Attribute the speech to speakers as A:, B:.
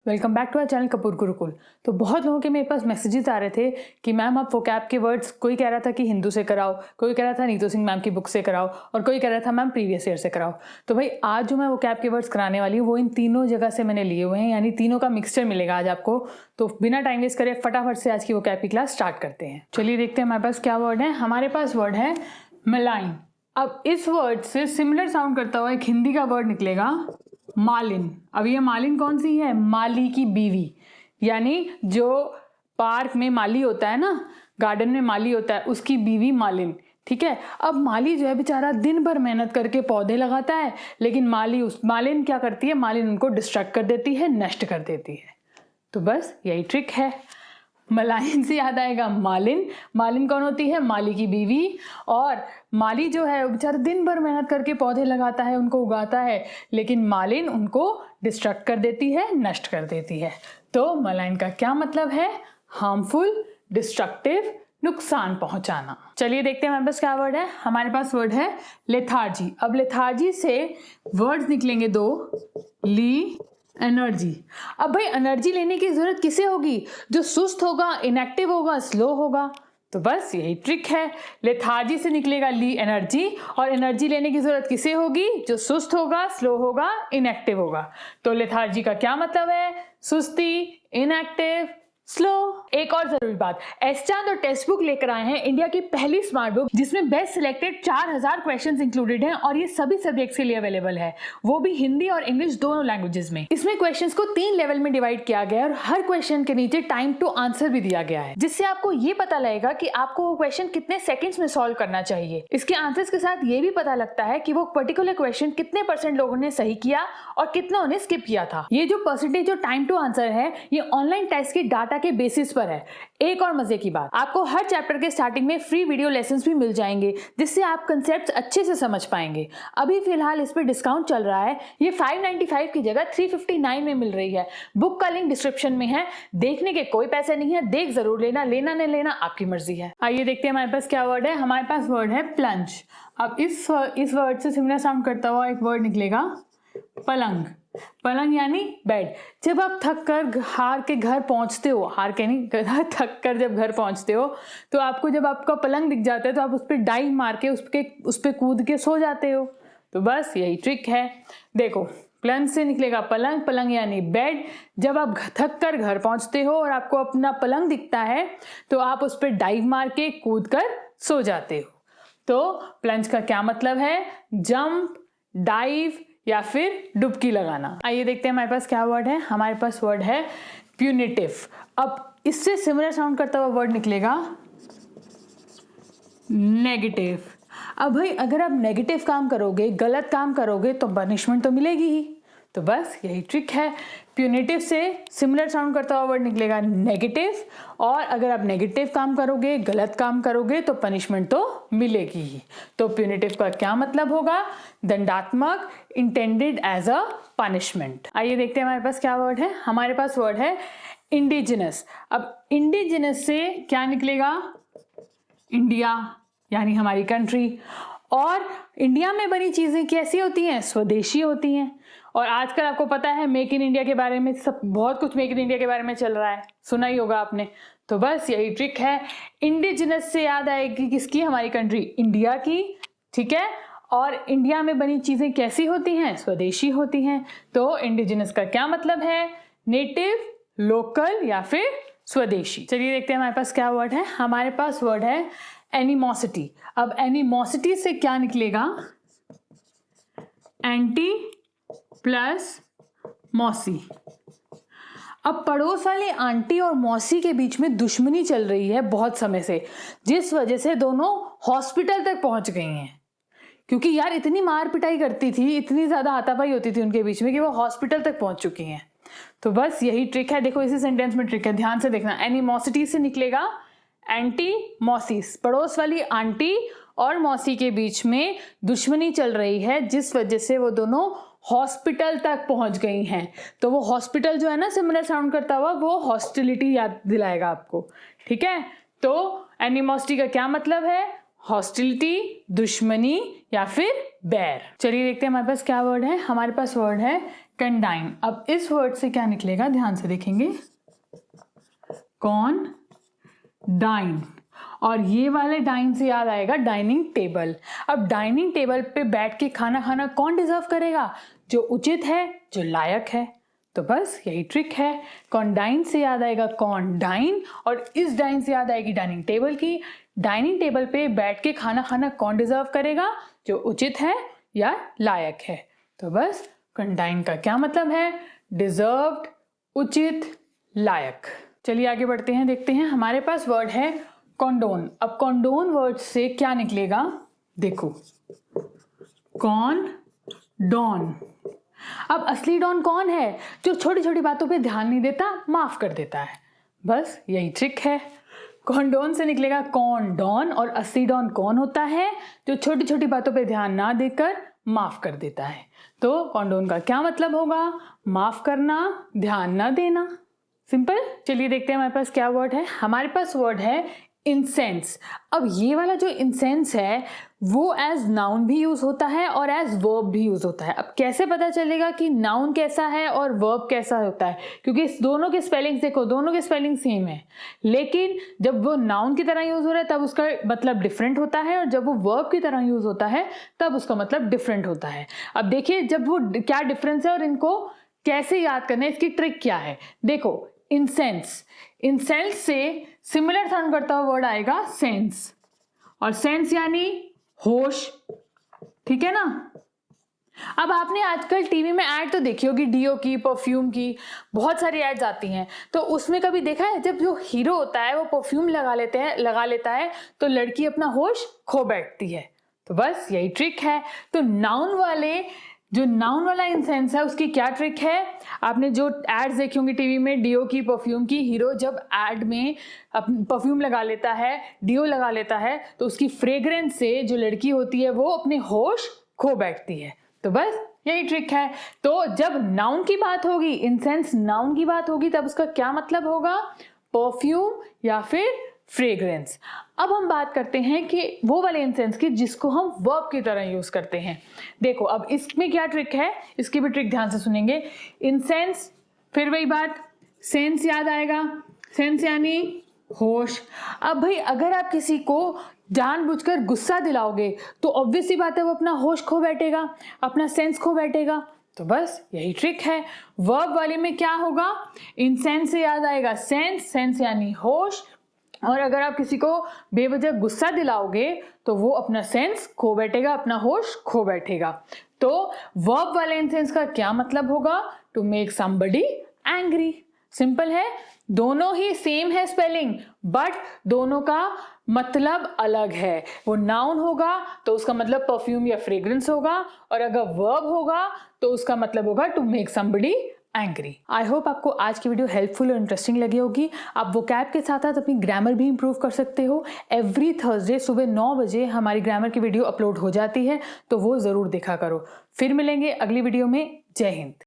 A: Welcome back to our channel Kapoor Gurukul. तो बहुत लोगों के मेरे पास मैसेजेस आ रहे थे कि मैम आप वोकैब के वर्ड्स, कोई कह रहा था कि हिंदू से कराओ, कोई कह रहा था नीतू सिंह मैम की बुक से कराओ और कोई कह रहा था मैम प्रीवियस ईयर से कराओ। तो भाई आज जो मैं वोकैब के वर्ड्स कराने वाली हूँ वो इन तीनों जगह से मैंने लिए हुए हैं, यानी तीनों का मिक्सचर मिलेगा आज आपको। तो बिना टाइम वेस्ट करे फटाफट से आज की वोकैब की क्लास स्टार्ट करते हैं। चलिए देखते हैं हमारे पास क्या वर्ड है। हमारे पास वर्ड है मलाइन। अब इस वर्ड से सिमिलर साउंड करता हुआ एक हिंदी का वर्ड निकलेगा मालिन। अब ये मालिन कौन सी है? माली की बीवी, यानी जो पार्क में माली होता है ना, गार्डन में माली होता है, उसकी बीवी मालिन। ठीक है। अब माली जो है बेचारा दिन भर मेहनत करके पौधे लगाता है, लेकिन मालिन क्या करती है? मालिन उनको डिस्ट्रैक्ट कर देती है, नष्ट कर देती है। तो बस यही ट्रिक है। मलाइन से याद आएगा मालिन। मालिन कौन होती है? माली की बीवी। और माली जो है बेचारा दिन भर मेहनत करके पौधे लगाता है, उनको उगाता है, लेकिन मालिन उनको डिस्ट्रैक्ट कर देती है, नष्ट कर देती है। तो मलाइन का क्या मतलब है? हार्मफुल, डिस्ट्रक्टिव, नुकसान पहुंचाना। चलिए देखते हैं हमारे पास क्या वर्ड है। हमारे पास वर्ड है लेथार्जी। अब लेथार्जी से वर्ड्स निकलेंगे दो, ली, एनर्जी। अब भाई एनर्जी लेने की जरूरत किसे होगी? जो सुस्त होगा, इनएक्टिव होगा, स्लो होगा। तो बस यही ट्रिक है। लेथार्जी से निकलेगा ली, एनर्जी, और एनर्जी लेने की जरूरत किसे होगी? जो सुस्त होगा, स्लो होगा, इनएक्टिव होगा। तो लेथार्जी का क्या मतलब है? सुस्ती, इनएक्टिव, स्लो। एक और जरूरी बात, एसचांद और टेक्स्ट बुक लेकर आए हैं इंडिया की पहली स्मार्ट बुक, जिसमें बेस्ट सिलेक्टेड 4000 क्वेश्चंस इंक्लूडेड हैं, और ये सभी सब्जेक्ट्स के लिए अवेलेबल है, वो भी हिंदी और इंग्लिश दोनों लैंग्वेजेस में। इसमें क्वेश्चंस को 3 लेवल में डिवाइड किया गया है और हर क्वेश्चन के नीचे टाइम टू आंसर भी दिया गया है, जिससे आपको ये पता लगेगा कि आपको वो क्वेश्चन कितने सेकेंड्स में सॉल्व करना चाहिए। इसके आंसर्स के साथ ये भी पता लगता है कि वो पर्टिकुलर क्वेश्चन कितने % लोगों ने सही किया और कितनों ने स्किप किया था। ये जो परसेंटेज, जो टाइम टू आंसर है, ये ऑनलाइन टेस्ट के डाटा के बेसिस पर है। एक और मजे की बात, आपको हर चैप्टर के स्टार्टिंग में फ्री वीडियो लेसन्स भी मिल जाएंगे, जिससे आप कंसेप्ट्स अच्छे से समझ पाएंगे। अभी फिलहाल इस पे डिस्काउंट चल रहा है, ये 595 की जगह 359 में मिल रही है। बुक का लिंक डिस्क्रिप्शन में है, देखने के कोई पैसे नहीं है, देख जरूर लेना, लेना नहीं लेना आपकी मर्जी है। आइए देखते हैं हमारे पास क्या वर्ड है। हमारे पास वर्ड है प्लंज। अब इस वर्ड से सिमिलर साउंड करता हुआ एक वर्ड निकलेगा पलंग। पलंग यानी बेड। जब आप थक कर हार के घर पहुंचते हो, हार के नहीं, थक कर जब घर पहुंचते हो, तो आपको जब आपका पलंग दिख जाता है तो आप उस पर डाइव मार के उस पर कूद के सो जाते हो। तो बस यही ट्रिक है। देखो, प्लंज से निकलेगा पलंग। पलंग यानी बेड। जब आप थक कर घर पहुंचते हो और आपको अपना पलंग दिखता है तो आप उस पर डाइव मार के कूद कर सो जाते हो। तो प्लंज का क्या मतलब है? जंप, डाइव या फिर डुबकी लगाना। आइए देखते हैं हमारे पास क्या वर्ड है। हमारे पास वर्ड है प्यूनिटिव। अब इससे सिमिलर साउंड करता हुआ वर्ड निकलेगा नेगेटिव। अब भाई अगर आप नेगेटिव काम करोगे, गलत काम करोगे, तो पनिशमेंट तो मिलेगी ही। तो बस यही ट्रिक है। प्यूनिटिव से सिमिलर साउंड करता हुआ वर्ड निकलेगा नेगेटिव, और अगर आप नेगेटिव काम करोगे, गलत काम करोगे, तो पनिशमेंट तो मिलेगी ही। तो प्यूनिटिव का क्या मतलब होगा? दंडात्मक, इंटेंडेड एज अ पनिशमेंट। आइए देखते हैं हमारे पास क्या वर्ड है। हमारे पास वर्ड है इंडिजिनस। अब इंडिजिनस से क्या निकलेगा? इंडिया, यानी हमारी कंट्री। और इंडिया में बनी चीजें कैसी होती हैं? स्वदेशी होती हैं। और आजकल आपको पता है मेक इन इंडिया के बारे में, सब बहुत कुछ मेक इन इंडिया के बारे में चल रहा है, सुना ही होगा आपने। तो बस यही ट्रिक है। इंडिजिनस से याद आएगी किसकी? हमारी कंट्री इंडिया की। ठीक है। और इंडिया में बनी चीजें कैसी होती हैं? स्वदेशी होती हैं। तो इंडिजिनस का क्या मतलब है? नेटिव, लोकल या फिर स्वदेशी। चलिए देखते हैं हमारे पास क्या वर्ड है। हमारे पास वर्ड है एनिमोसिटी। अब एनिमोसिटी से क्या निकलेगा? एंटी प्लस मौसी। अब पड़ोस वाली आंटी और मौसी के बीच में दुश्मनी चल रही है बहुत समय से, जिस वजह से दोनों हॉस्पिटल तक पहुंच गई हैं। क्योंकि यार इतनी मार पिटाई करती थी, इतनी ज्यादा हाथापाई होती थी उनके बीच में, कि वो हॉस्पिटल तक पहुंच चुकी हैं। तो बस यही ट्रिक है। देखो इसी सेंटेंस में ट्रिक है, ध्यान से देखना। एनिमोसिटी से निकलेगा एंटी मौसी। पड़ोस वाली आंटी और मौसी के बीच में दुश्मनी चल रही है, जिस वजह से वो दोनों हॉस्पिटल तक पहुंच गई हैं। तो वो हॉस्पिटल जो है ना, सिमिलर साउंड करता हुआ, वो हॉस्टिलिटी याद दिलाएगा आपको। ठीक है। तो एनिमोसिटी का क्या मतलब है? हॉस्टिलिटी, दुश्मनी या फिर बैर। चलिए देखते हैं हमारे पास क्या वर्ड है। हमारे पास वर्ड है कंडाइन। अब इस वर्ड से क्या निकलेगा, ध्यान से देखेंगे, कॉन डाइन, और ये वाले डाइन से याद आएगा डाइनिंग टेबल। अब डाइनिंग टेबल पे बैठ के खाना खाना कौन डिजर्व करेगा, जो उचित है, जो लायक है। तो बस यही ट्रिक है, कॉन्डाइन से याद आएगा कॉन डाइन, और इस डाइन से याद आएगी डाइनिंग टेबल की। डाइनिंग टेबल पे बैठ के खाना खाना कौन डिजर्व करेगा, जो उचित है या लायक है। तो बस कॉन्डाइन का क्या मतलब है, डिजर्व्ड, उचित, लायक। चलिए आगे बढ़ते हैं, देखते हैं। हमारे पास वर्ड है कॉन्डोन। अब कॉन्डोन वर्ड से क्या निकलेगा, देखो, कॉन डॉन। अब असली डॉन कौन है, जो छोटी छोटी बातों पे ध्यान नहीं देता, माफ कर देता है। बस यही ट्रिक है, कॉन्डोन से निकलेगा कॉन डॉन, और असली डॉन कौन होता है, जो छोटी छोटी बातों पे ध्यान ना देकर माफ कर देता है। तो कॉन्डोन का क्या मतलब होगा, माफ करना, ध्यान ना देना, सिंपल। चलिए देखते हैं हमारे पास क्या वर्ड है। हमारे पास वर्ड है इंसेंस। अब ये वाला जो इंसेंस है वो एज नाउन भी यूज होता है और एज वर्ब भी यूज होता है। अब कैसे पता चलेगा कि नाउन कैसा है और वर्ब कैसा होता है, क्योंकि इस दोनों के स्पेलिंग देखो, दोनों के स्पेलिंग सेम है, लेकिन जब वो नाउन की तरह यूज हो रहा है तब उसका मतलब डिफरेंट होता है, और जब वो वर्ब की तरह यूज होता है तब उसका मतलब डिफरेंट होता है। अब देखिए जब वो क्या डिफरेंस है और इनको कैसे याद करना है, इसकी ट्रिक क्या है। देखो, इंसेंस, इंसेंस से सिमिलर साउंड करता हुआ वर्ड आएगा सेंस, और सेंस यानी होश, ठीक है ना। अब आपने आजकल टीवी में ऐड तो देखी होगी, डीओ की, परफ्यूम की, बहुत सारी एड्स आती हैं। तो उसमें कभी देखा है जब जो हीरो होता है वो परफ्यूम लगा लेता है तो लड़की अपना होश खो बैठती है। तो बस यही ट्रिक है। तो नाउन वाला इंसेंस है, उसकी क्या ट्रिक है, आपने जो एड्स देखी होंगी टीवी में डीओ की, परफ्यूम की, हीरो जब एड में परफ्यूम लगा लेता है, डीओ लगा लेता है, तो उसकी फ्रेग्रेंस से जो लड़की होती है वो अपने होश खो बैठती है। तो बस यही ट्रिक है। तो जब नाउन की बात होगी, इंसेंस नाउन की बात होगी, तब उसका क्या मतलब होगा, परफ्यूम या फिर फ्रेग्रेंस। अब हम बात करते हैं कि वो वाले इंसेंस की जिसको हम वर्ब की तरह यूज करते हैं। देखो अब इसमें क्या ट्रिक है, इसकी भी ट्रिक ध्यान से सुनेंगे। इंसेंस, फिर वही बात, सेंस याद आएगा, सेंस यानी होश। अब भाई अगर आप किसी को जानबूझकर गुस्सा दिलाओगे तो ऑब्वियस सी बात है वो अपना होश खो बैठेगा, अपना सेंस खो बैठेगा। तो बस यही ट्रिक है। वर्ब वाले में क्या होगा, इंसेंस से याद आएगा सेंस, सेंस यानी होश, और अगर आप किसी को बेवजह गुस्सा दिलाओगे तो वो अपना सेंस खो बैठेगा, अपना होश खो बैठेगा। तो वर्ब वाले इंसेंस का क्या मतलब होगा, to make somebody angry. Simple है, दोनों ही सेम है स्पेलिंग, बट दोनों का मतलब अलग है। वो नाउन होगा तो उसका मतलब परफ्यूम या फ्रेग्रेंस होगा, और अगर वर्ब होगा तो उसका मतलब होगा to make somebody angry. I hope आपको आज की वीडियो हेल्पफुल और इंटरेस्टिंग लगी होगी। आप वोकैब के साथ साथ अपनी ग्रामर भी इंप्रूव कर सकते हो। एवरी थर्सडे सुबह 9 बजे हमारी ग्रामर की वीडियो अपलोड हो जाती है, तो वो ज़रूर देखा करो। फिर मिलेंगे अगली वीडियो में। जय हिंद।